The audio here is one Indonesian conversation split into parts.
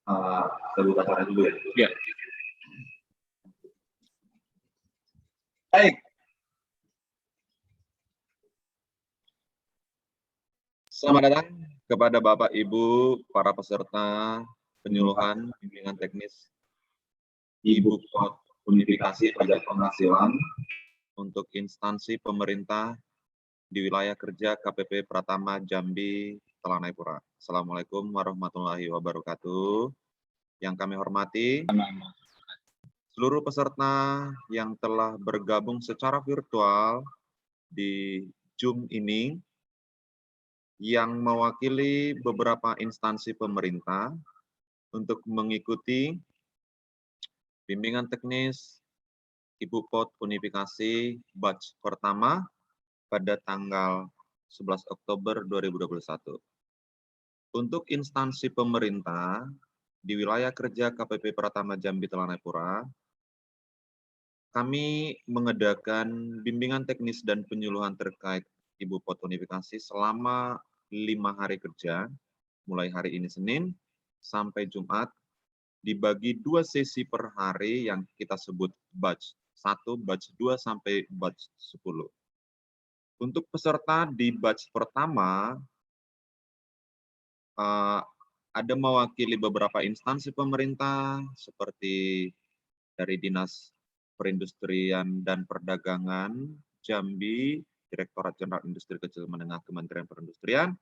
Saya buka suara dulu ya. Ya. Baik. Selamat datang kepada Bapak Ibu para peserta penyuluhan bimbingan teknis Ibu Pot Unifikasi Pajak Penghasilan untuk instansi pemerintah di wilayah kerja KPP Pratama Jambi Telanai-Pura. Assalamualaikum warahmatullahi wabarakatuh. Yang kami hormati seluruh peserta yang telah bergabung secara virtual di Zoom ini yang mewakili beberapa instansi pemerintah untuk mengikuti bimbingan teknis Ibu Pot Unifikasi batch pertama pada tanggal 11 Oktober 2021. Untuk instansi pemerintah di wilayah kerja KPP Pratama Jambi Telanai-Pura, kami mengadakan bimbingan teknis dan penyuluhan terkait Ibu Pot Unifikasi selama 5 hari kerja, mulai hari ini Senin sampai Jumat, dibagi 2 sesi per hari yang kita sebut batch 1, batch 2, sampai batch 10. Untuk peserta di batch pertama, ada mewakili beberapa instansi pemerintah seperti dari Dinas Perindustrian dan Perdagangan Jambi, Direktorat Jenderal Industri Kecil Menengah Kementerian Perindustrian,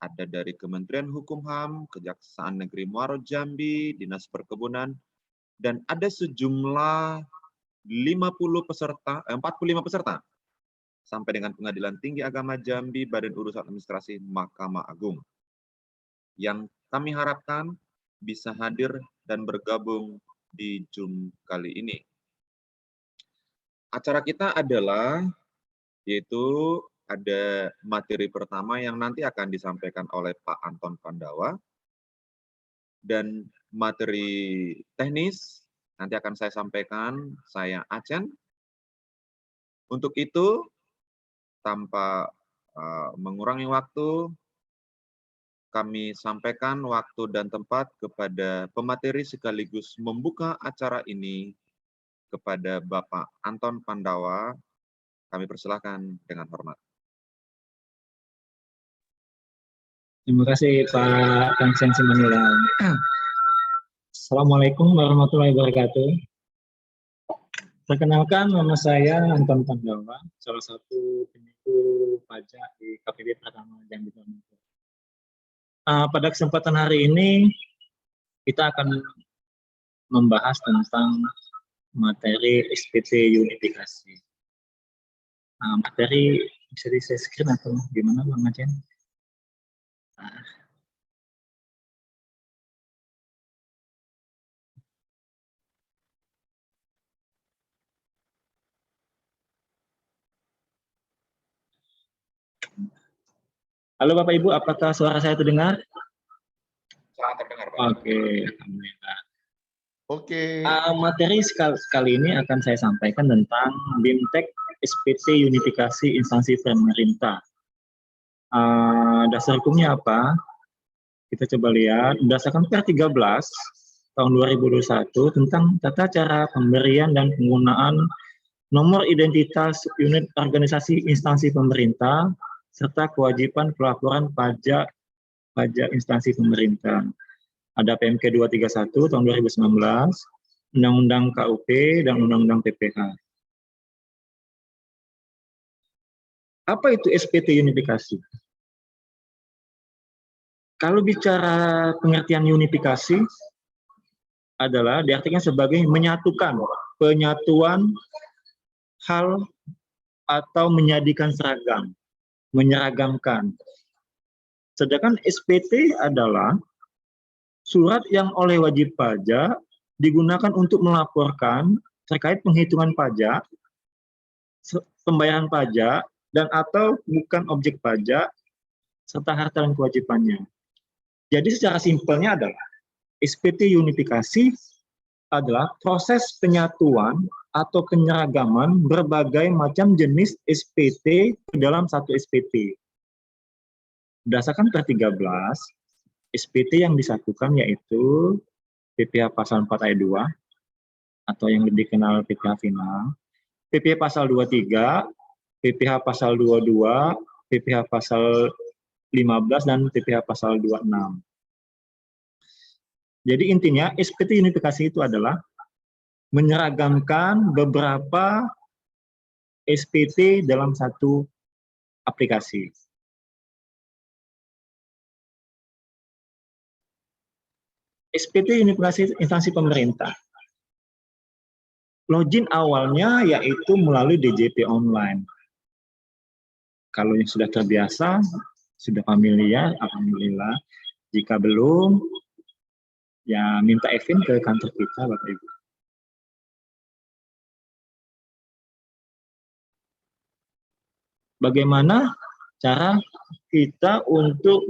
ada dari Kementerian Hukum HAM, Kejaksaan Negeri Muaro Jambi, Dinas Perkebunan, dan ada sejumlah 45 peserta sampai dengan Pengadilan Tinggi Agama Jambi, Badan Urusan Administrasi Mahkamah Agung, yang kami harapkan bisa hadir dan bergabung di Zoom kali ini. Acara kita adalah yaitu ada materi pertama yang nanti akan disampaikan oleh Pak Anton Pandawa, dan materi teknis nanti akan saya sampaikan, saya Acen. Untuk itu, tanpa mengurangi waktu, kami sampaikan waktu dan tempat kepada pemateri sekaligus membuka acara ini kepada Bapak Anton Pandawa. Kami persilahkan dengan hormat. Terima kasih Pak Kangsen Simanjulang. Assalamualaikum warahmatullahi wabarakatuh. Perkenalkan, nama saya Anton Pandawa, salah satu penyuluh pajak di KPP Pratama Jambi Telanai-Pura. Pada kesempatan hari ini kita akan membahas tentang materi SPT unifikasi. Materi bisa di share screen atau gimana Bang Acen? Halo Bapak Ibu, apakah suara saya terdengar? Sangat terdengar, Pak. Oke, alhamdulillah. Oke. Materi kali ini akan saya sampaikan tentang BIMTEK SPT Unifikasi Instansi Pemerintah. Dasar hukumnya apa? Kita coba lihat, berdasarkan Per 13 tahun 2021 tentang tata cara pemberian dan penggunaan nomor identitas unit organisasi instansi pemerintah serta kewajiban pelaporan pajak instansi pemerintah. Ada PMK 231 tahun 2019, Undang-Undang KUP, dan Undang-Undang PPH. Apa itu SPT unifikasi? Kalau bicara pengertian unifikasi adalah diartikan sebagai menyatukan, penyatuan hal atau menjadikan seragam, menyeragamkan. Sedangkan SPT adalah surat yang oleh wajib pajak digunakan untuk melaporkan terkait penghitungan pajak, pembayaran pajak, dan atau bukan objek pajak, serta harta dan kewajibannya. Jadi secara simpelnya adalah SPT unifikasi adalah proses penyatuan atau penyeragaman berbagai macam jenis SPT ke dalam satu SPT. Berdasarkan Per 13, SPT yang disatukan yaitu PPh pasal 4 ayat 2 atau yang dikenal PPh final, PPh pasal 23, PPh pasal 22, PPh pasal 15 dan PPh pasal 26. Jadi intinya SPT unifikasi itu adalah menyeragamkan beberapa SPT dalam satu aplikasi. SPT unifikasi instansi pemerintah. Login awalnya yaitu melalui DJP online. Kalau yang sudah terbiasa, sudah familiar, alhamdulillah. Jika belum, ya minta event ke kantor kita, Bapak Ibu. Bagaimana cara kita untuk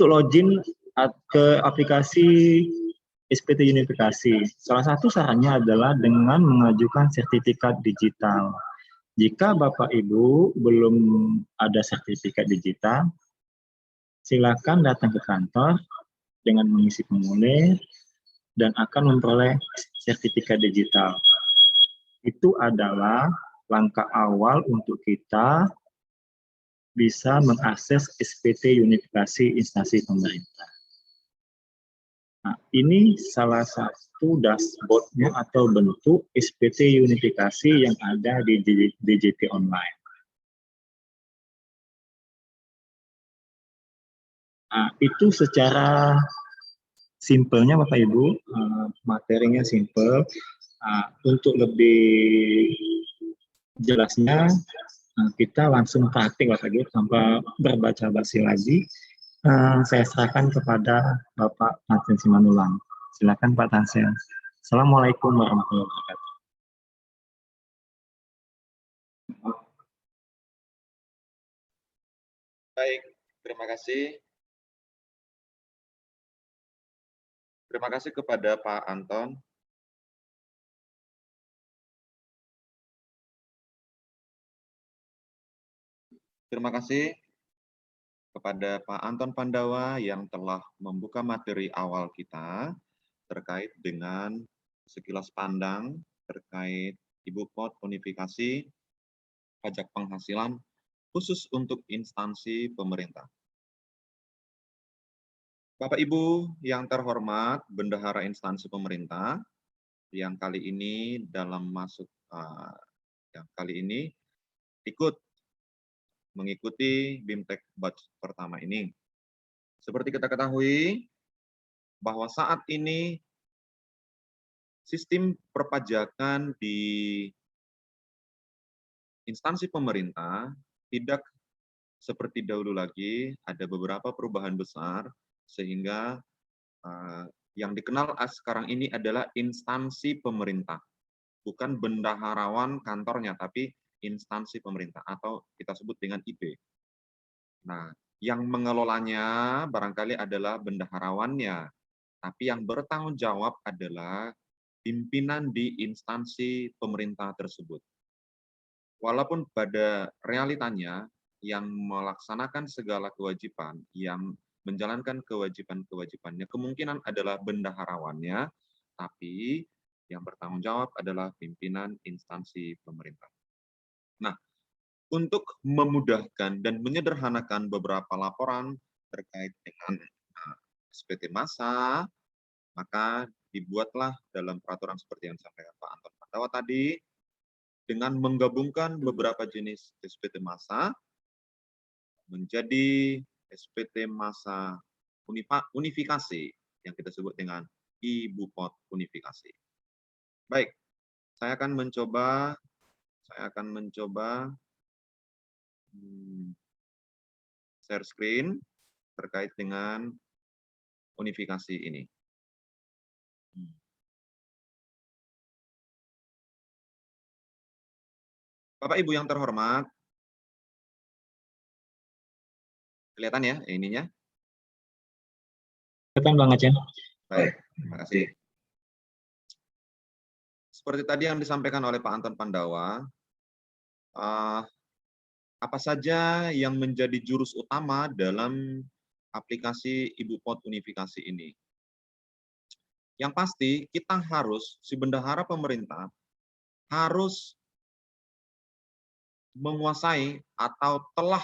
login ke aplikasi SPT unifikasi? Salah satu caranya adalah dengan mengajukan sertifikat digital. Jika Bapak Ibu belum ada sertifikat digital, silakan datang ke kantor dengan mengisi formulir dan akan memperoleh sertifikat digital. Itu adalah langkah awal untuk kita bisa mengakses SPT unifikasi instansi pemerintah. Nah, ini salah satu dashboard-nya atau bentuk SPT unifikasi yang ada di DJP online. Nah, itu secara simpelnya Bapak Ibu, materinya simpel. Untuk lebih jelasnya, kita langsung praktik Bapak Ibu tanpa berbaca basi lagi. Saya serahkan kepada Bapak Tansen Simanulang. Silakan Pak Tansen. Assalamualaikum warahmatullahi wabarakatuh. Baik, terima kasih. Terima kasih kepada Pak Anton. Terima kasih kepada Pak Anton Pandawa yang telah membuka materi awal kita terkait dengan sekilas pandang terkait Ibu Pot unifikasi pajak penghasilan khusus untuk instansi pemerintah. Bapak Ibu yang terhormat, bendahara instansi pemerintah yang kali ini ikut mengikuti BIMTEK batch pertama ini. Seperti kita ketahui bahwa saat ini sistem perpajakan di instansi pemerintah tidak seperti dahulu lagi, ada beberapa perubahan besar sehingga yang dikenal sekarang ini adalah instansi pemerintah, bukan bendaharawan kantornya, tapi instansi pemerintah atau kita sebut dengan IP. Nah, yang mengelolanya barangkali adalah bendaharawannya, tapi yang bertanggung jawab adalah pimpinan di instansi pemerintah tersebut. Walaupun pada realitanya yang melaksanakan segala kewajiban, yang menjalankan kewajiban-kewajibannya kemungkinan adalah bendaharawannya, tapi yang bertanggung jawab adalah pimpinan instansi pemerintah. Nah, untuk memudahkan dan menyederhanakan beberapa laporan terkait dengan SPT massa, maka dibuatlah dalam peraturan seperti yang disampaikan Pak Anton Pandawa tadi, dengan menggabungkan beberapa jenis SPT massa menjadi SPT massa unifikasi yang kita sebut dengan Ibu Pot unifikasi. Baik, saya akan mencoba share screen terkait dengan unifikasi ini. Bapak Ibu yang terhormat, kelihatan ya ininya? Kelihatan banget ya. Baik, terima kasih. Seperti tadi yang disampaikan oleh Pak Anton Pandawa, apa saja yang menjadi jurus utama dalam aplikasi Ibu Pot Unifikasi ini? Yang pasti kita harus, si bendahara pemerintah harus menguasai atau telah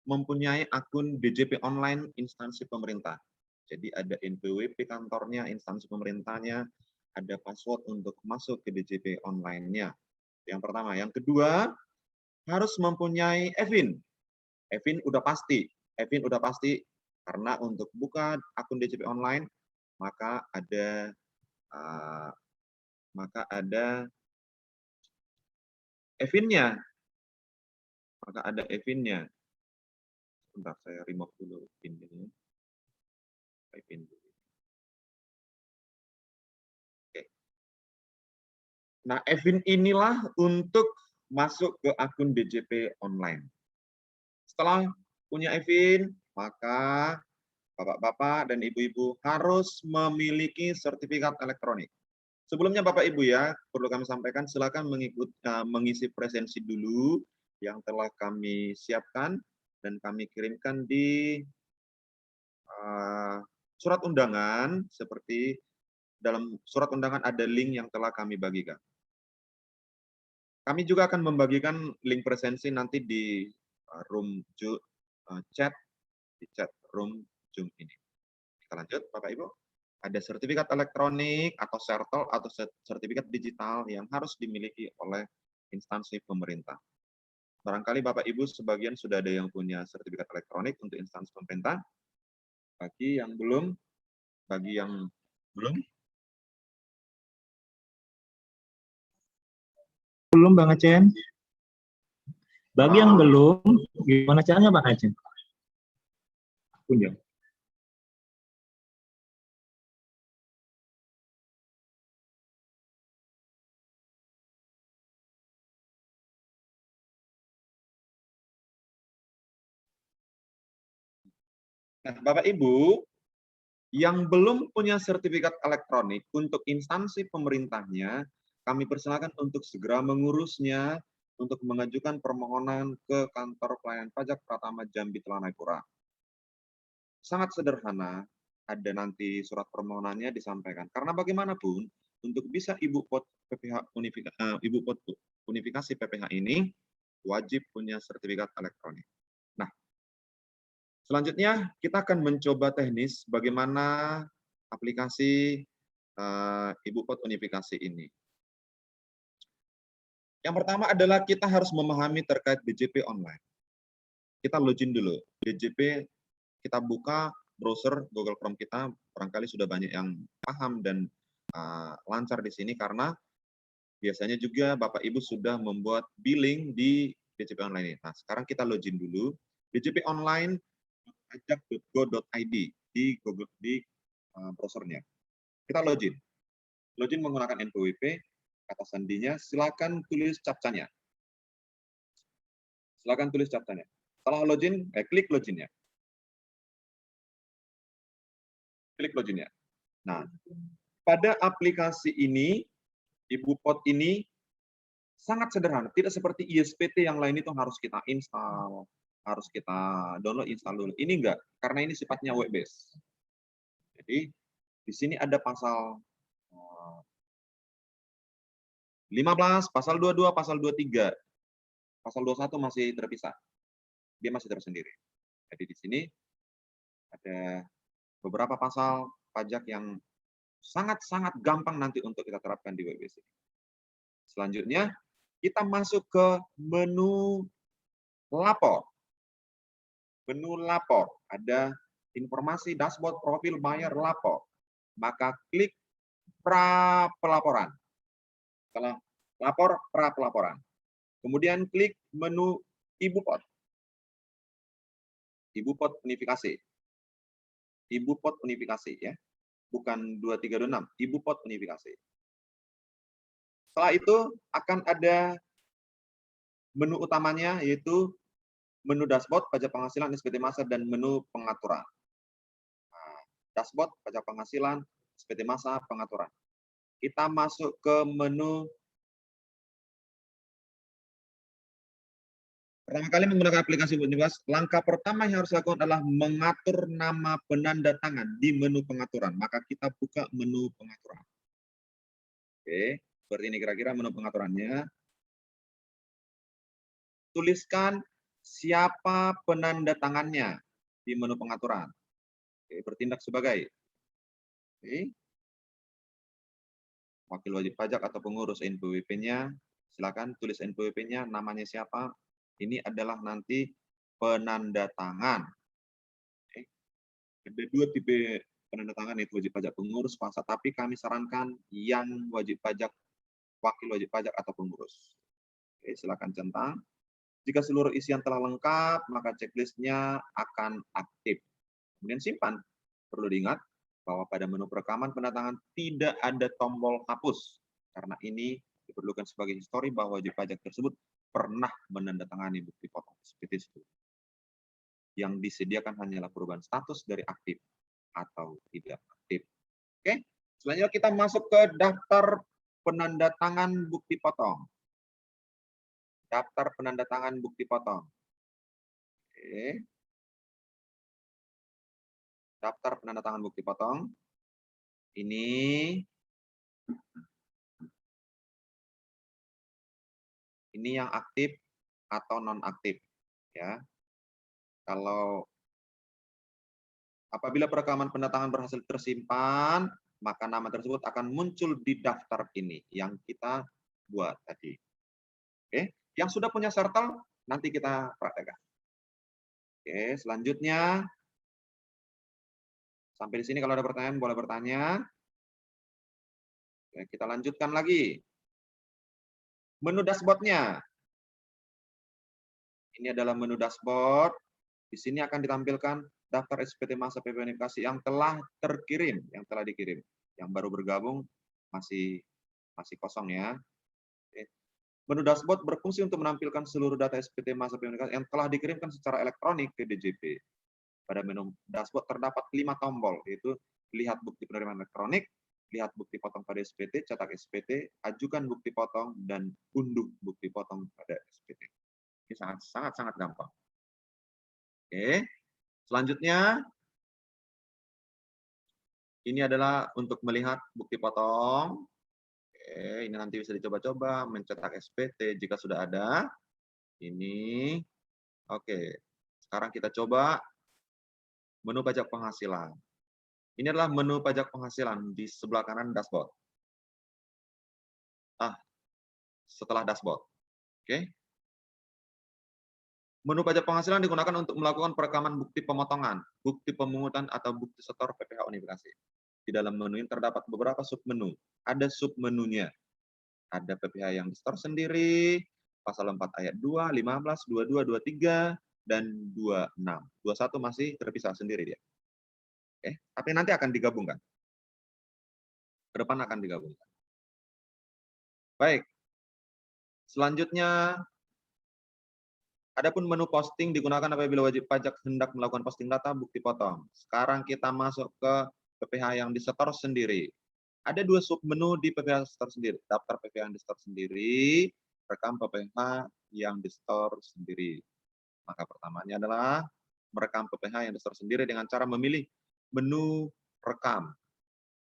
mempunyai akun DJP online instansi pemerintah. Jadi ada NPWP kantornya, instansi pemerintahnya, ada password untuk masuk ke DJP online-nya. Yang pertama. Yang kedua, harus mempunyai EVIN. EVIN udah pasti. EVIN udah pasti karena untuk buka akun DJP online maka ada EVIN-nya. Maka ada EVIN-nya. Sebentar, saya remove dulu PIN ini. PIN dulu. Oke. Nah, EVIN inilah untuk masuk ke akun DJP online. Setelah punya EVIN, maka Bapak-bapak dan Ibu-ibu harus memiliki sertifikat elektronik. Sebelumnya Bapak Ibu ya, perlu kami sampaikan, silakan mengisi presensi dulu yang telah kami siapkan dan kami kirimkan di surat undangan, seperti dalam surat undangan ada link yang telah kami bagikan. Kami juga akan membagikan link presensi nanti di room chat, di chat room Zoom ini. Kita lanjut Bapak Ibu. Ada sertifikat elektronik atau sertol atau sertifikat digital yang harus dimiliki oleh instansi pemerintah. Barangkali Bapak Ibu sebagian sudah ada yang punya sertifikat elektronik untuk instansi pemerintah. Bagi yang belum, Belum Bang Aceh. Bagi yang belum, gimana caranya Bang Aceh? Punya. Nah, Bapak Ibu, yang belum punya sertifikat elektronik untuk instansi pemerintahnya, kami persilakan untuk segera mengurusnya untuk mengajukan permohonan ke Kantor Pelayanan Pajak Pratama Jambi Telanai Sangat sederhana, ada nanti surat permohonannya disampaikan. Karena bagaimanapun, untuk bisa Ibu Pot Unifikasi PPH ini, wajib punya sertifikat elektronik. Nah, selanjutnya kita akan mencoba teknis bagaimana aplikasi Ibu Pot Unifikasi ini. Yang pertama adalah kita harus memahami terkait DJP online. Kita login dulu. DJP, kita buka browser Google Chrome kita, barangkali sudah banyak yang paham dan lancar di sini karena biasanya juga Bapak Ibu sudah membuat billing di DJP online ini. Nah, sekarang kita login dulu. DJP online pajak.go.id di Google di browsernya. Kita login. Login menggunakan NPWP, kata sandinya, silakan tulis captchanya. Silakan tulis captchanya. Setelah login, klik loginnya. Klik loginnya. Nah, pada aplikasi ini, Ibu Pot ini sangat sederhana. Tidak seperti ISPT yang lain itu harus kita install, harus kita download, install dulu. Ini enggak, karena ini sifatnya web based. Jadi, di sini ada pasal 15, pasal 22, pasal 23. Pasal 21 masih terpisah. Dia masih tersendiri. Jadi di sini ada beberapa pasal pajak yang sangat-sangat gampang nanti untuk kita terapkan di WebBase. Selanjutnya, kita masuk ke menu lapor. Menu lapor, ada informasi dashboard profil buyer lapor. Maka klik pra pelaporan. Setelah lapor, pra pelaporan. Kemudian klik menu Ibu Pot. Ibu Pot Unifikasi. Ibu Pot Unifikasi ya. Bukan 2326, Ibu Pot Unifikasi. Setelah itu akan ada menu utamanya yaitu menu dashboard, pajak penghasilan, SPT masa, dan menu pengaturan. Nah, dashboard, pajak penghasilan, SPT masa, pengaturan. Kita masuk ke menu Pertama kali menggunakan aplikasi Buktipas, langkah pertama yang harus dilakukan adalah mengatur nama penanda tangan di menu pengaturan. Maka kita buka menu pengaturan. Oke, seperti ini kira-kira menu pengaturannya. Tuliskan siapa penanda tangannya di menu pengaturan. Oke, bertindak sebagai wakil wajib pajak atau pengurus NPWP-nya. Silakan tulis NPWP-nya, namanya siapa. Ini adalah nanti penanda tangan. Oke. Ada dua tipe penanda tangan, yaitu wajib pajak pengurus, pasar, tapi kami sarankan yang wajib pajak, wakil wajib pajak atau pengurus. Oke, silakan centang. Jika seluruh isian telah lengkap, maka checklist-nya akan aktif. Kemudian simpan. Perlu diingat bahwa pada menu perekaman pendatangan tidak ada tombol hapus, karena ini diperlukan sebagai histori bahwa wajib pajak tersebut pernah menandatangani bukti potong seperti itu. Yang disediakan hanyalah perubahan status dari aktif atau tidak aktif. Oke, selanjutnya kita masuk ke daftar penandatangan bukti potong. Daftar penandatangan bukti potong. Oke. Daftar penandatangan bukti potong. Ini yang aktif atau non-aktif, ya. Kalau apabila perekaman pendatangan berhasil tersimpan, maka nama tersebut akan muncul di daftar ini yang kita buat tadi. Oke, yang sudah punya sertel nanti kita praktekkan. Oke, selanjutnya sampai di sini kalau ada pertanyaan boleh bertanya. Oke, kita lanjutkan lagi. Menu dashboard-nya. Ini adalah menu dashboard. Di sini akan ditampilkan daftar SPT masa PP Unifikasi yang telah terkirim, yang telah dikirim. Yang baru bergabung masih kosong ya. Oke. Menu dashboard berfungsi untuk menampilkan seluruh data SPT masa PP Unifikasi yang telah dikirimkan secara elektronik ke DJP. Pada menu dashboard terdapat 5 tombol, yaitu lihat bukti penerimaan elektronik, lihat bukti potong pada SPT, cetak SPT, ajukan bukti potong, dan unduh bukti potong pada SPT. Ini sangat gampang. Oke, selanjutnya ini adalah untuk melihat bukti potong. Oke, ini nanti bisa dicoba-coba mencetak SPT jika sudah ada. Ini, oke. Sekarang kita coba menu pajak penghasilan. Ini adalah menu pajak penghasilan di sebelah kanan dashboard. Setelah dashboard. Oke. Menu pajak penghasilan digunakan untuk melakukan perekaman bukti pemotongan, bukti pemungutan, atau bukti setor PPh Unifikasi. Di dalam menu ini terdapat beberapa submenu. Ada submenunya. Ada PPh yang di-store sendiri, pasal 4 ayat 2, 15, 22, 23, dan 26. 21 masih terpisah sendiri dia. Oke, tapi nanti akan digabungkan. Ke depan akan digabungkan. Baik. Selanjutnya, adapun menu posting digunakan apabila wajib pajak hendak melakukan posting data bukti potong. Sekarang kita masuk ke PPh yang disetor sendiri. Ada 2 submenu di PPh setor sendiri. Daftar PPh yang disetor sendiri, rekam PPh yang disetor sendiri. Maka pertamanya adalah merekam PPh yang disetor sendiri dengan cara memilih menu rekam.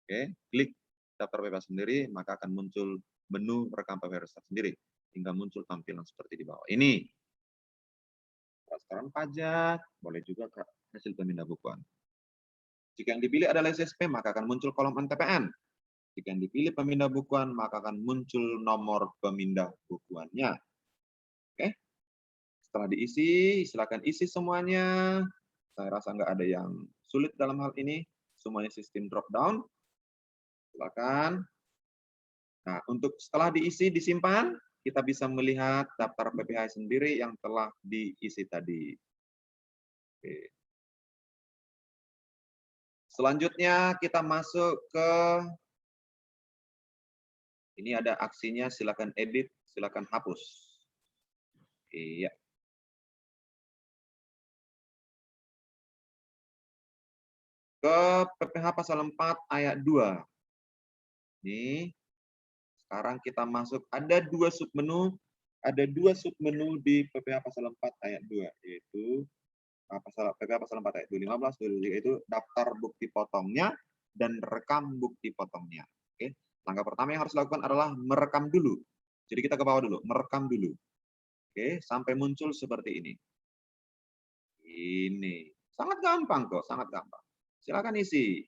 Oke, klik daftar PPh sendiri, maka akan muncul menu rekam PPh yang disetor sendiri. Hingga muncul tampilan seperti di bawah ini. Transparan pajak, boleh juga hasil pemindahan. Jika yang dipilih adalah SSP, maka akan muncul kolom NTPN. Jika yang dipilih pemindah bukuan, maka akan muncul nomor pemindah bukuannya. Oke. Setelah diisi, silakan isi semuanya. Saya rasa nggak ada yang sulit dalam hal ini. Semuanya sistem drop down. Silakan. Nah, untuk setelah diisi, disimpan, kita bisa melihat daftar PPh sendiri yang telah diisi tadi. Oke. Selanjutnya kita masuk ke ini ada aksinya, silakan edit, silakan hapus. Iya. Ke PPh pasal 4 ayat 2. Ini sekarang kita masuk, ada 2 submenu, ada 2 submenu di PPh pasal 4 ayat 2, yaitu PPh pasal 4 ayat 215, 223, yaitu daftar bukti potongnya dan rekam bukti potongnya. Oke. Langkah pertama yang harus dilakukan adalah merekam dulu. Jadi kita ke bawah dulu, merekam dulu. Oke, sampai muncul seperti ini. Ini. Sangat gampang kok, sangat gampang. Silakan isi.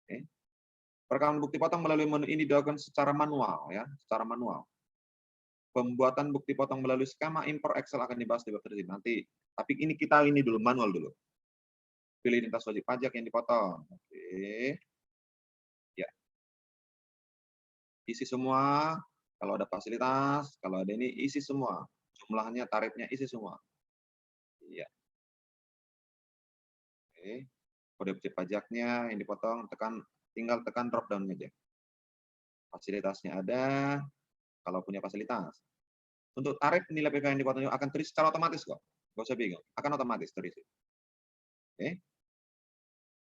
Oke. Perekaman bukti potong melalui menu ini dilakukan secara manual, ya, secara manual. Pembuatan bukti potong melalui skema impor Excel akan dibahas di bab tersebut nanti. Tapi ini dulu, manual dulu. Pilih identitas wajib pajak yang dipotong. Oke. Ya. Isi semua. Kalau ada fasilitas, kalau ada ini isi semua. Jumlahnya, tarifnya isi semua. Iya. Oke. Kode wajib pajaknya yang dipotong, tinggal tekan drop down aja. Fasilitasnya ada, kalau punya fasilitas. Untuk tarif nilai PPh yang dipotong akan terisi secara otomatis kok. Nggak usah bingung, akan otomatis terisi. Oke.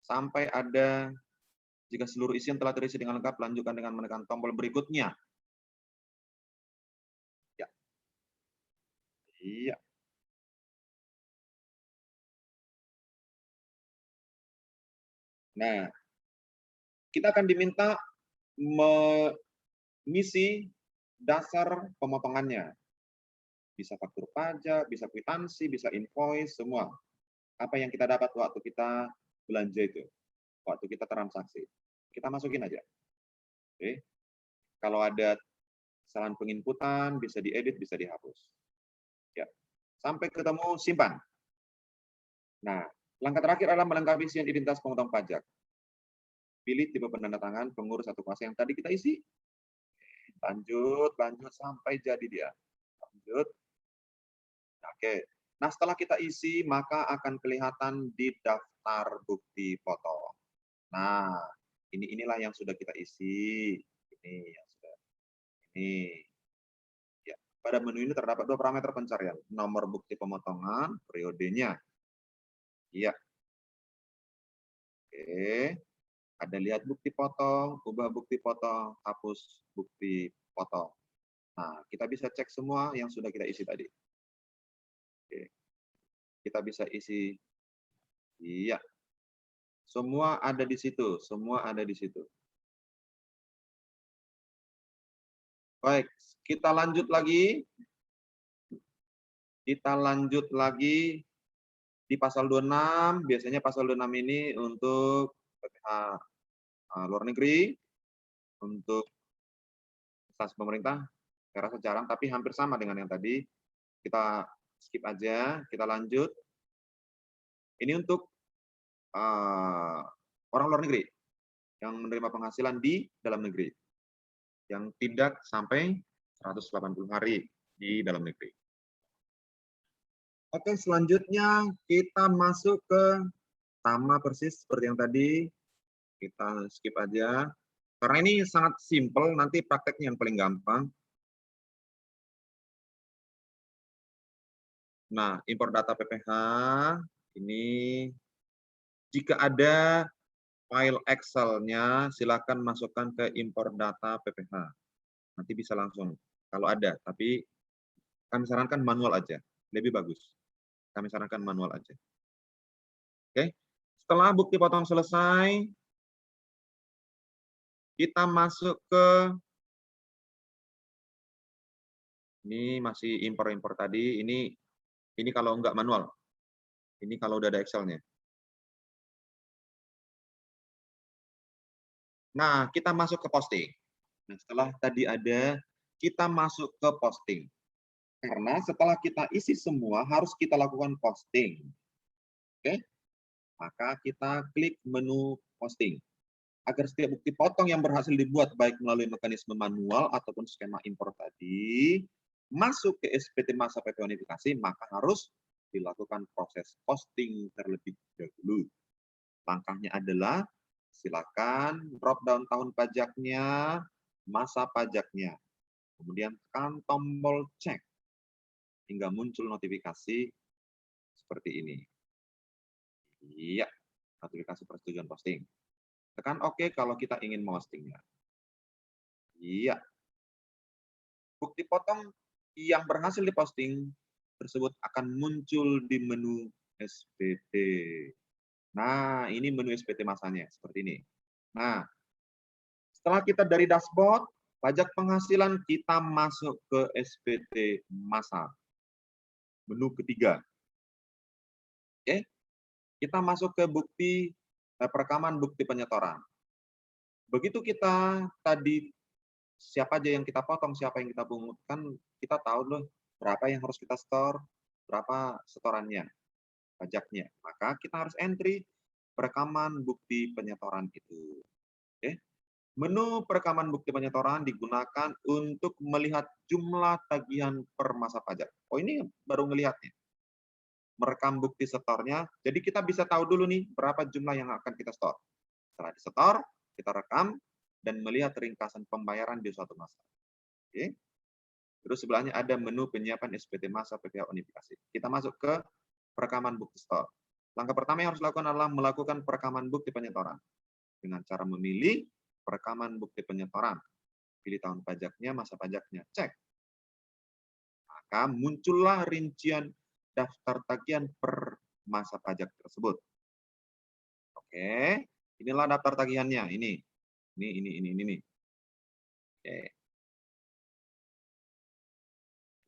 Sampai ada, jika seluruh isian telah terisi dengan lengkap, lanjutkan dengan menekan tombol berikutnya. Ya. Iya. Nah, kita akan diminta mengisi dasar pemotongannya. Bisa faktur pajak, bisa kwitansi, bisa invoice, semua. Apa yang kita dapat waktu kita belanja itu, waktu kita transaksi. Kita masukin aja. Oke. Kalau ada kesalahan penginputan, bisa diedit, bisa dihapus. Ya. Sampai ketemu simpan. Nah, langkah terakhir adalah melengkapi isian identitas pemotong pajak. Pilih tipe penandatangan pengurus atau kuasa yang tadi kita isi. Lanjut, lanjut sampai jadi dia. Lanjut. Oke. Nah, setelah kita isi, maka akan kelihatan di daftar bukti potong. Nah, inilah yang sudah kita isi. Ini yang sudah. Ini. Ya. Pada menu ini terdapat 2 parameter pencarian. Nomor bukti pemotongan, periodenya. Iya. Oke. Ada lihat bukti potong, ubah bukti potong, hapus bukti potong. Nah, kita bisa cek semua yang sudah kita isi tadi. Oke. Kita bisa isi. Iya. Semua ada di situ, semua ada di situ. Baik, kita lanjut lagi. Kita lanjut lagi di pasal 26. Biasanya pasal 26 ini untuk PPh luar negeri, untuk instansi pemerintah, saya rasa jarang, tapi hampir sama dengan yang tadi. Kita skip aja, kita lanjut. Ini untuk orang luar negeri yang menerima penghasilan di dalam negeri, yang tidak sampai 180 hari di dalam negeri. Oke, selanjutnya kita masuk ke sama persis seperti yang tadi. Kita skip aja. Karena ini sangat simpel, nanti prakteknya yang paling gampang. Nah, impor data PPh, ini jika ada file Excel-nya, silakan masukkan ke impor data PPh. Nanti bisa langsung, kalau ada. Tapi kami sarankan manual aja, lebih bagus. Kami sarankan manual aja. Oke, setelah bukti potong selesai, kita masuk ke, ini masih impor-impor tadi, ini kalau enggak manual. Ini kalau udah ada Excel-nya. Nah, kita masuk ke posting. Nah, setelah tadi ada, kita masuk ke posting. Karena setelah kita isi semua, harus kita lakukan posting. Oke? Maka kita klik menu posting. Agar setiap bukti potong yang berhasil dibuat, baik melalui mekanisme manual ataupun skema impor tadi, masuk ke SPT masa PP unifikasi, maka harus dilakukan proses posting terlebih dahulu. Langkahnya adalah, silakan drop down tahun pajaknya, masa pajaknya. Kemudian tekan tombol cek hingga muncul notifikasi seperti ini. Iya, notifikasi persetujuan posting. Tekan OK kalau kita ingin mempostingnya. Iya. Bukti potong yang berhasil diposting tersebut akan muncul di menu SPT. Nah, ini menu SPT masanya seperti ini. Nah, setelah kita dari dashboard pajak penghasilan, kita masuk ke SPT masa. Menu ketiga. Oke. Kita masuk ke bukti perekaman bukti penyetoran. Begitu kita tadi siapa aja yang kita potong, siapa yang kita pungutkan, kita tahu loh berapa yang harus kita store, berapa setorannya, pajaknya. Maka kita harus entry perekaman bukti penyetoran itu. Oke. Menu perekaman bukti penyetoran digunakan untuk melihat jumlah tagihan per masa pajak. Oh, ini baru ngelihatnya. Merekam bukti setornya, jadi kita bisa tahu dulu nih berapa jumlah yang akan kita store. Setelah disetor, kita rekam, dan melihat ringkasan pembayaran di suatu masa. Oke. Terus sebelahnya ada menu penyiapan SPT masa PPh unifikasi. Kita masuk ke perekaman bukti store. Langkah pertama yang harus dilakukan adalah melakukan perekaman bukti penyetoran. Dengan cara memilih perekaman bukti penyetoran. Pilih tahun pajaknya, masa pajaknya. Cek. Maka muncullah rincian daftar tagihan per masa pajak tersebut. Oke, inilah daftar tagihannya. Ini. Oke.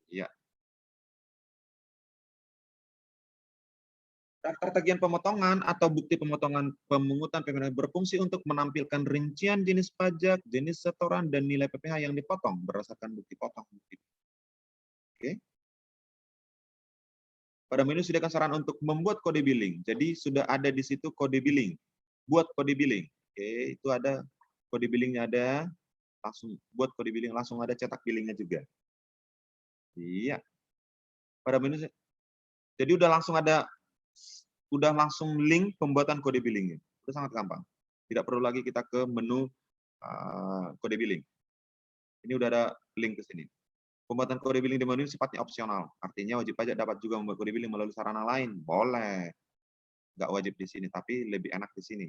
Ya. Daftar tagihan pemotongan atau bukti pemotongan pemungutan PPh berfungsi untuk menampilkan rincian jenis pajak, jenis setoran, dan nilai PPh yang dipotong berdasarkan bukti potong. Oke. Pada menu sediakan saran untuk membuat kode billing. Jadi sudah ada di situ kode billing. Buat kode billing. Oke, itu ada kode billingnya ada. Langsung buat kode billing, langsung ada cetak billingnya juga. Iya. Pada menu jadi udah langsung link pembuatan kode billingnya. Itu sangat gampang. Tidak perlu lagi kita ke menu kode billing. Ini udah ada link ke sini. Pembuatan kode billing di menu sifatnya opsional. Artinya wajib pajak dapat juga membuat kode billing melalui sarana lain. Boleh. Nggak wajib di sini, tapi lebih enak di sini.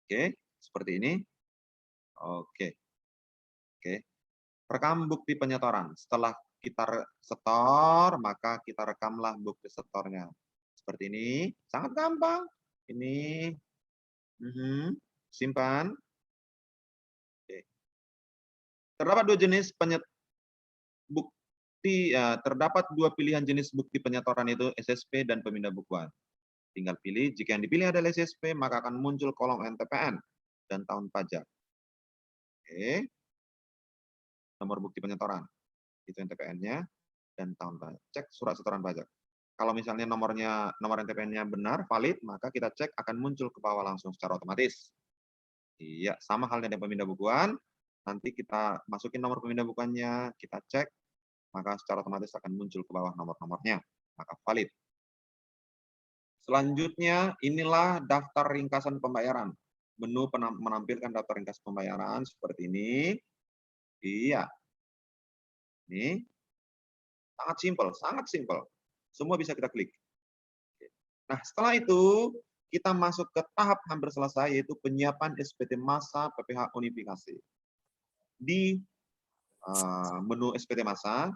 Oke, seperti ini. Oke. Rekam bukti penyetoran. Setelah kita setor, maka kita rekamlah bukti setornya. Seperti ini, sangat gampang. Ini, simpan. Oke. Terdapat dua pilihan jenis bukti penyetoran, itu SSP dan pemindah bukuan. Tinggal pilih, jika yang dipilih adalah SSP, maka akan muncul kolom NTPN dan tahun pajak. Oke. Nomor bukti penyetoran. Itu NTPN-nya dan tahun pajak. Cek surat setoran pajak. Kalau misalnya nomor NTPN-nya benar, valid, maka kita cek akan muncul ke bawah langsung secara otomatis. Iya, sama halnya dengan pemindah bukuan. Nanti kita masukin nomor pemindah bukuannya, kita cek, maka secara otomatis akan muncul ke bawah nomor-nomornya. Maka valid. Selanjutnya, inilah daftar ringkasan pembayaran. Menu menampilkan daftar ringkas pembayaran seperti ini. Iya. Ini sangat simpel. Semua bisa kita klik. Nah, setelah itu kita masuk ke tahap hampir selesai, yaitu penyiapan SPT masa PPh unifikasi. Di menu SPT masa,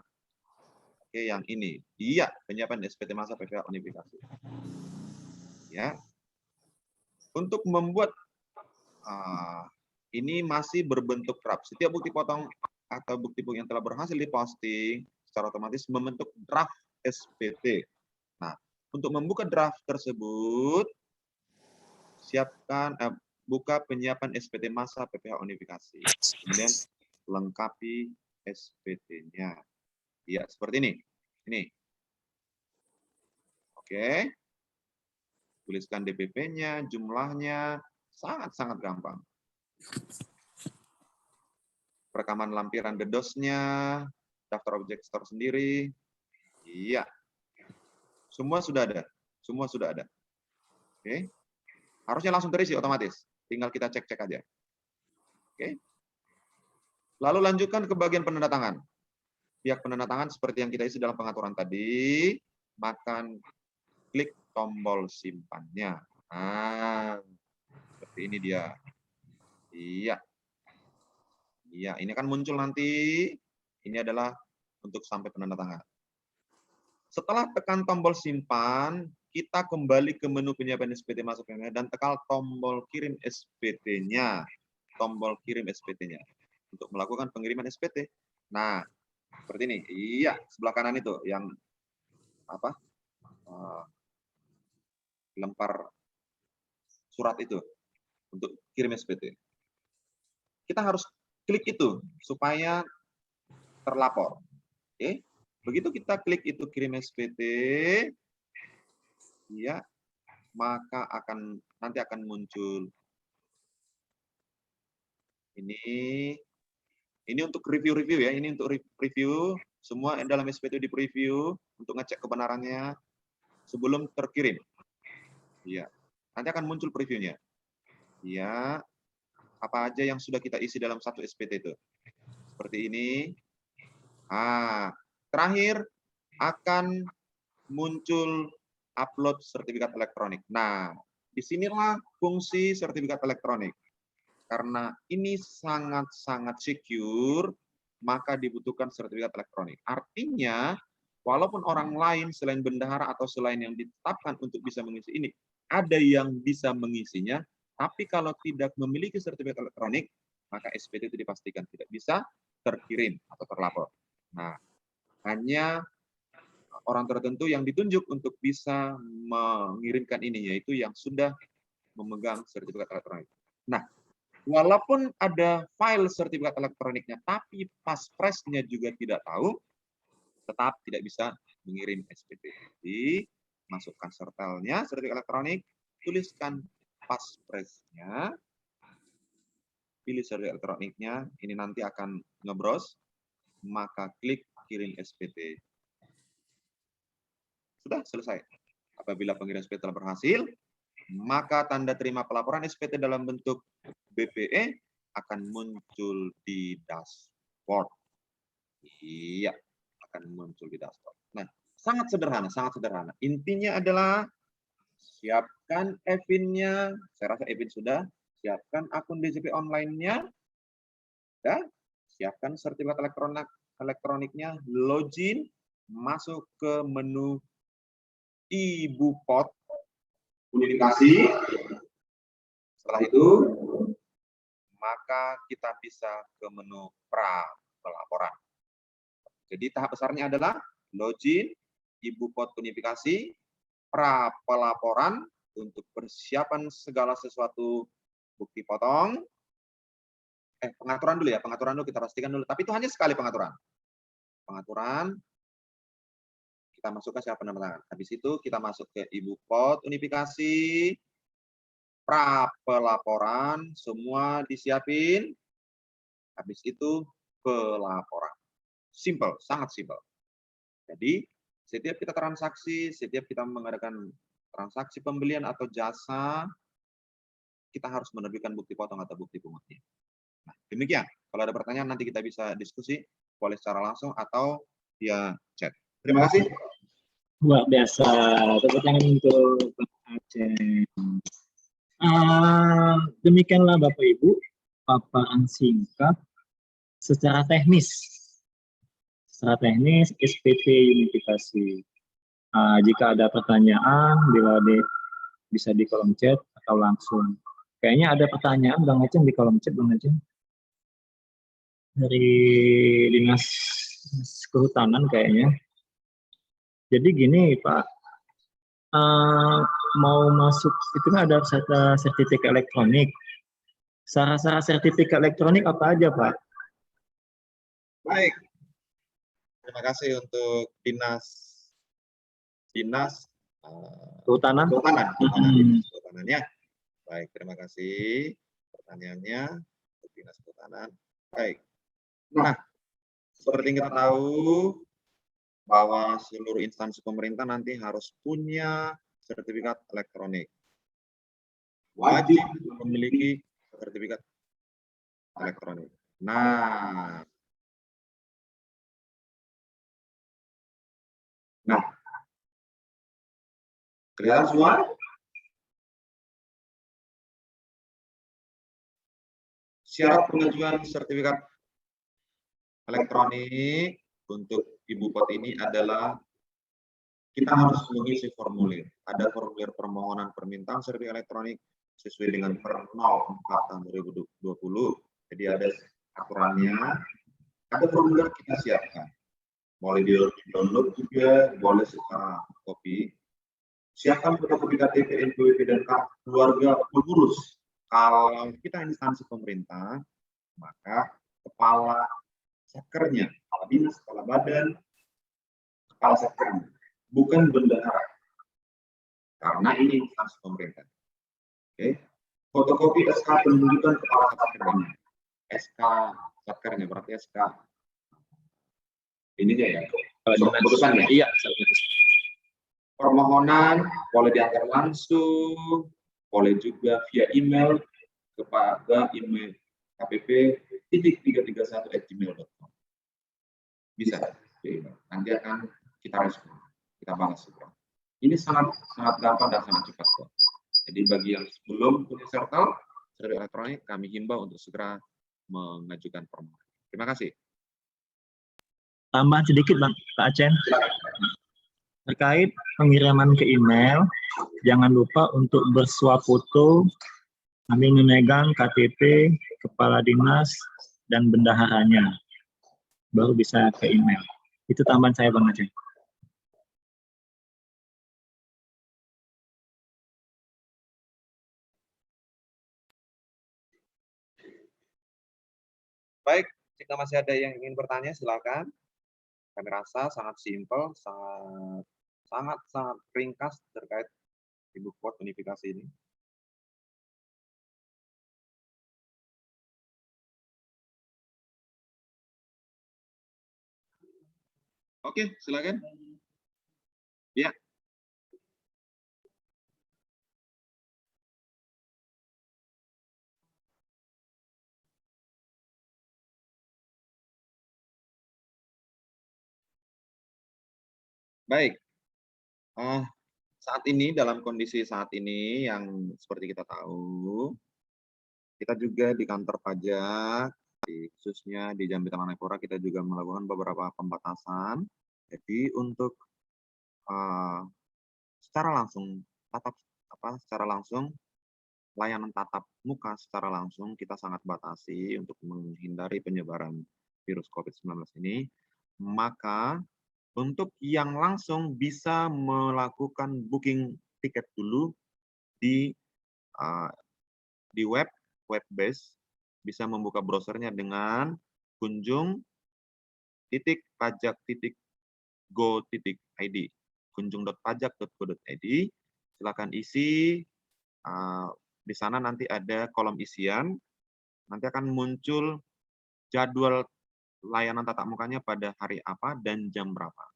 oke, yang ini, iya, penyiapan SPT masa PPh unifikasi. Ya, untuk membuat ini masih berbentuk draft. Setiap bukti potong atau bukti yang telah berhasil diposting secara otomatis membentuk draft SPT. Nah, untuk membuka draft tersebut, buka penyiapan SPT masa PPh unifikasi. Kemudian lengkapi SPT-nya. Ya, seperti ini. Ini. Oke. Tuliskan DPP-nya, jumlahnya, sangat-sangat gampang. Perekaman lampiran DDoS-nya, daftar objek store sendiri. Iya. Semua sudah ada. Oke. Harusnya langsung terisi otomatis. Tinggal kita cek-cek aja. Oke. Lalu lanjutkan ke bagian penandatangan. Pihak penandatangan seperti yang kita isi dalam pengaturan tadi, maka klik tombol simpannya. Nah, seperti ini dia. Iya. Iya, ini kan muncul nanti. Ini adalah untuk sampai penandatanganan. Setelah tekan tombol simpan, kita kembali ke menu penyiapan SPT masuknya dan tekan tombol kirim SPT-nya. Tombol kirim SPT-nya untuk melakukan pengiriman SPT. Nah, seperti ini. Iya, sebelah kanan itu yang apa? Lempar surat itu untuk kirim SPT. Kita harus klik itu supaya terlapor. Oke. Begitu kita klik itu kirim SPT, ya, maka nanti akan muncul ini untuk review-review ya, ini untuk review semua dalam SPT di preview untuk ngecek kebenarannya sebelum terkirim. Ya, nanti akan muncul previewnya. Ya, apa aja yang sudah kita isi dalam satu SPT itu. Seperti ini. Terakhir akan muncul upload sertifikat elektronik. Nah, disinilah fungsi sertifikat elektronik. Karena ini sangat-sangat secure, maka dibutuhkan sertifikat elektronik. Artinya, walaupun orang lain selain bendahara atau selain yang ditetapkan untuk bisa mengisi ini, ada yang bisa mengisinya, tapi kalau tidak memiliki sertifikat elektronik, maka SPT itu dipastikan tidak bisa terkirim atau terlapor. Nah, hanya orang tertentu yang ditunjuk untuk bisa mengirimkan ini, yaitu yang sudah memegang sertifikat elektronik. Nah, walaupun ada file sertifikat elektroniknya, tapi paspresnya juga tidak tahu, tetap tidak bisa mengirim SPT. Jadi, masukkan sertelnya, sertifikat elektronik, tuliskan paspresnya, pilih sertifikat elektroniknya, ini nanti akan ngebrowse, maka klik kirim SPT. Sudah selesai. Apabila pengiriman SPT telah berhasil, maka tanda terima pelaporan SPT dalam bentuk BPE akan muncul di dashboard. Iya, akan muncul di dashboard. Nah, sangat sederhana, sangat sederhana. Intinya adalah siapkan EVIN-nya. Saya rasa EVIN sudah. Siapkan akun DJP online-nya. Ya, siapkan sertifikat elektroniknya, login, masuk ke menu iBupot komunikasi. Setelah itu, maka kita bisa ke menu pra pelaporan. Jadi tahap besarnya adalah login, iBupot unifikasi, pra pelaporan untuk persiapan segala sesuatu bukti potong. Pengaturan dulu ya, pengaturan dulu kita pastikan dulu. Tapi itu hanya sekali pengaturan. Pengaturan, kita masuk ke siapa penandatangan. Habis itu kita masuk ke iBupot unifikasi, pra pelaporan, semua disiapin. Habis itu pelaporan. Simple, sangat simple. Jadi, setiap kita transaksi, setiap kita mengadakan transaksi pembelian atau jasa, kita harus menerbitkan bukti potong atau bukti pengutnya. Nah, demikian. Kalau ada pertanyaan, nanti kita bisa diskusi, boleh secara langsung atau via chat. Terima kasih. Luar biasa. Tepuk tangan untuk Pak Aceh. Demikianlah Bapak Ibu, paparan singkat secara teknis. Secara teknis SPT unifikasi. Jika ada pertanyaan, bisa di kolom chat atau langsung. Kayaknya ada pertanyaan Bang Aceh di kolom chat, Bang Aceh. Dari Dinas Kehutanan kayaknya. Jadi gini Pak, mau masuk itu kan ada sertifikat elektronik. Syarat-syarat sertifikat elektronik apa aja Pak? Baik. Terima kasih untuk Dinas Kehutanan. Kehutanan ya. Baik, terima kasih pertanyaannya untuk Dinas Kehutanan. Baik. Nah, seperti kita tahu bahwa seluruh instansi pemerintah nanti harus punya sertifikat elektronik. Wajib memiliki sertifikat elektronik. Nah, kelihatan semua? Syarat pengajuan sertifikat elektronik untuk Ibu Pot ini adalah kita harus mengisi formulir. Ada formulir permohonan permintaan sertifikat elektronik sesuai dengan per 04 tahun 2020. Jadi ada aturannya, ada formulir kita siapkan. Boleh di-download juga, boleh secara kopi. Siapkan fotokopi KTP, NPWP, dan kartu keluarga pengurus. Kalau kita instansi pemerintah, maka kepala satkernya, kepala dinas, kepala badan, kepala satkernya, bukan bendahara. Karena ini instansi pemerintah. Oke. Fotokopi SK penunjukan kepala satkernya. SK satkernya berarti SK. Ini ya. Keputusan ya? Iya. Permohonan boleh diantar langsung, boleh juga via email kepada email kpp.331@gmail.com. Bisa. Nanti akan kita respon, kita balas segera. Ini sangat gampang dan sangat cepat kok. Jadi bagi yang belum punya sertifikat elektronik, kami himbau untuk segera mengajukan permohonan. Terima kasih. Tambahan sedikit Bang, Pak Acen. Terkait pengiriman ke email, jangan lupa untuk bersuah foto, kami memegang KTP, kepala dinas, dan bendaharanya. Baru bisa ke email. Itu tambahan saya Bang Acen. Baik, jika masih ada yang ingin bertanya, silakan. Kami rasa sangat simpel, sangat ringkas terkait Ibu Pot unifikasi ini. Oke, silakan. Ya. Baik. Saat ini, dalam kondisi saat ini yang seperti kita tahu, kita juga di kantor pajak, khususnya di Jambi Tamanapura, kita juga melakukan beberapa pembatasan. Jadi untuk secara langsung, layanan tatap muka secara langsung kita sangat batasi untuk menghindari penyebaran virus COVID-19 ini. Maka untuk yang langsung bisa melakukan booking tiket dulu di web base, bisa membuka browsernya dengan kunjung.pajak.go.id, kunjung.pajak.go.id. Silakan isi. Di sana nanti ada kolom isian, nanti akan muncul jadwal layanan tatap mukanya pada hari apa dan jam berapa.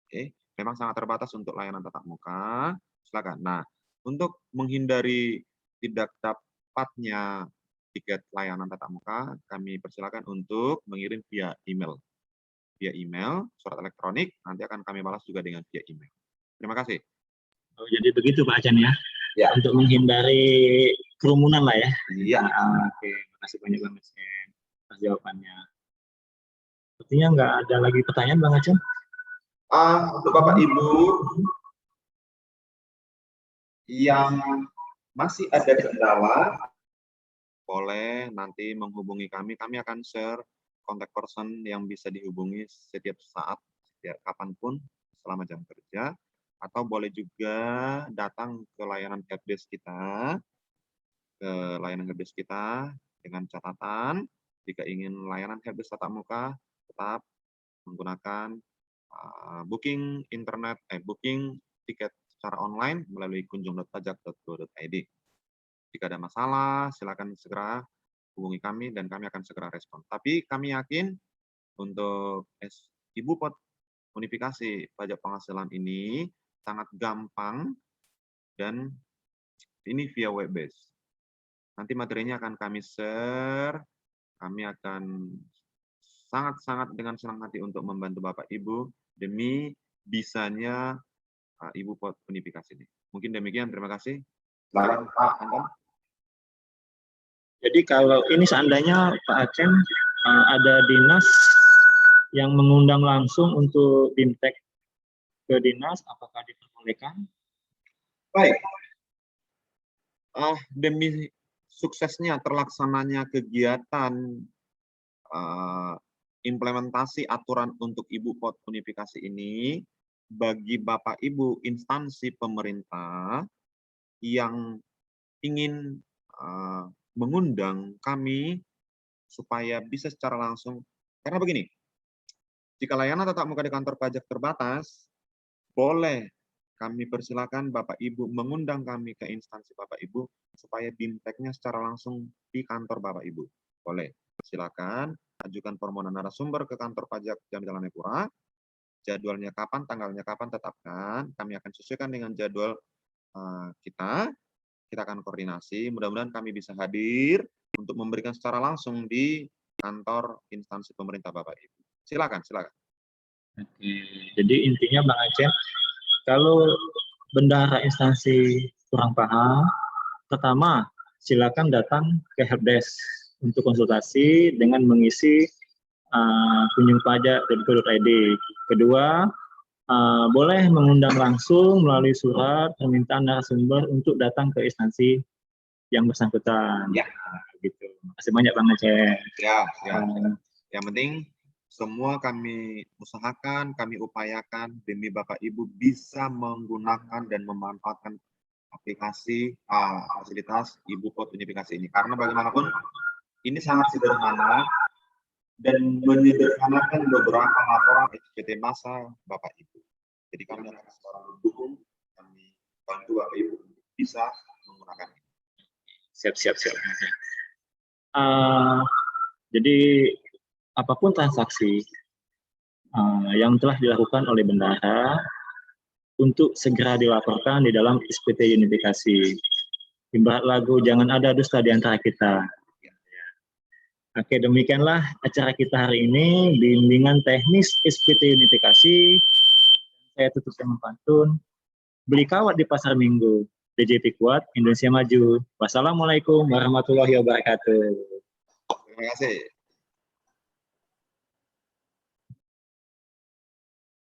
Oke, memang sangat terbatas untuk layanan tatap muka. Silakan. Nah, untuk menghindari tidak dapatnya tiket layanan tatap muka, kami persilakan untuk mengirim via email. Via email, surat elektronik, nanti akan kami balas juga dengan via email. Terima kasih. Oh, jadi begitu Pak Acen ya? Ya. Untuk menghindari kerumunan lah ya? Iya. Oke, makasih banyak Bang Acen atas jawabannya. Sepertinya nggak ada lagi pertanyaan Bang Acen? Untuk Bapak Ibu yang masih ada kendala, boleh nanti menghubungi kami. Kami akan share kontak person yang bisa dihubungi setiap saat, setiap kapanpun selama jam kerja. Atau boleh juga datang ke layanan helpdesk kita, dengan catatan jika ingin layanan helpdesk tatap muka tetap menggunakan booking tiket secara online melalui kunjung.pajak.go.id. Jika ada masalah, silakan segera hubungi kami dan kami akan segera respon. Tapi kami yakin untuk Ibu Pot unifikasi pajak penghasilan ini sangat gampang dan ini via web base. Nanti materinya akan kami share. Kami akan sangat-sangat dengan senang hati untuk membantu Bapak Ibu demi bisanya Ibu Pot unifikasi ini. Mungkin demikian, terima kasih. Silakan Pak Anton. Jadi kalau ini seandainya Pak Acen ada dinas yang mengundang langsung untuk BIMTEK ke dinas, apakah diperbolehkan? Baik. Demi suksesnya terlaksananya kegiatan implementasi aturan untuk Ibu Pot Unifikasi ini, bagi Bapak Ibu instansi pemerintah yang ingin mengundang kami supaya bisa secara langsung, karena begini, jika layanan tatap muka di kantor pajak terbatas, boleh kami persilakan Bapak Ibu mengundang kami ke instansi Bapak Ibu supaya BIMTEK-nya secara langsung di kantor Bapak Ibu. Boleh, silakan ajukan permohonan narasumber ke kantor pajak Jambi Talanepura. Jadwalnya kapan, tanggalnya kapan, tetapkan. Kami akan sesuaikan dengan jadwal kita. Kita akan koordinasi. Mudah-mudahan kami bisa hadir untuk memberikan secara langsung di kantor instansi pemerintah Bapak Ibu. Silakan, silakan. Oke, jadi intinya Bang Aceh, kalau bendahara instansi kurang paham, pertama silakan datang ke helpdesk untuk konsultasi dengan mengisi kunjung pajak.go.id. Kedua, boleh mengundang langsung melalui surat permintaan narasumber untuk datang ke instansi yang bersangkutan. Ya. Gitu. Terima kasih banyak Bang Aceh. Ya, ya. Yang penting semua kami usahakan, kami upayakan demi Bapak Ibu bisa menggunakan dan memanfaatkan aplikasi fasilitas Ibu Pot Unifikasi ini. Karena bagaimanapun ini sangat sederhana dan menyederhanakan beberapa laporan SPT masa Bapak Ibu. Jadi kami akan selalu mendukung, kami bantu Bapak Ibu bisa menggunakan ini. Siap. Jadi apapun transaksi yang telah dilakukan oleh bendahara untuk segera dilaporkan di dalam SPT Unifikasi. Ibarat lagu, jangan ada dusta di antara kita. Oke, demikianlah acara kita hari ini, bimbingan teknis SPT Unifikasi. Saya tutup dengan pantun, beli kawat di pasar Minggu, DJP kuat, Indonesia maju. Wassalamualaikum warahmatullahi wabarakatuh. Terima kasih.